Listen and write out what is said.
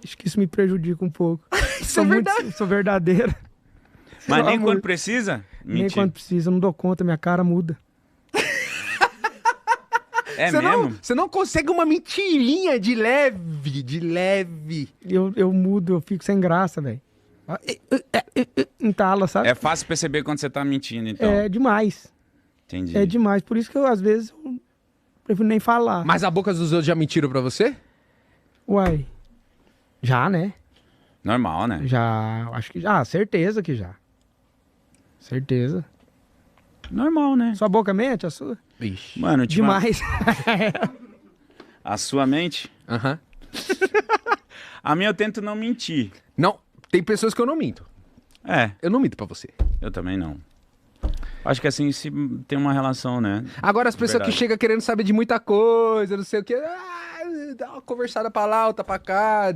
Acho que isso me prejudica um pouco. Isso é verdade. Sou verdadeiro. Mas nem amor. quando precisa? Nem Mentira. quando precisa, eu não dou conta, minha cara muda. É Você mesmo? você não consegue uma mentirinha de leve, de leve. Eu mudo, eu fico sem graça, velho. Entala, sabe? É fácil perceber quando você tá mentindo, então. É demais. Entendi. É demais. Por isso que eu, às vezes, eu prefiro nem falar. Mas a boca dos outros já mentiram pra você? Uai. Já, né? Normal, né? Já. Acho que já. Certeza que já. Certeza. Normal, né? Sua boca mente, a sua? Ixi. Mano, Demais. A sua mente? Aham. A minha eu tento não mentir. Não, tem pessoas que eu não minto. É, Eu não minto pra você. eu também não. Acho que assim se tem uma relação, né? Agora as pessoas Verdade. que chegam querendo saber de muita coisa, não sei o que, dá uma conversada pra lá, outra pra cá.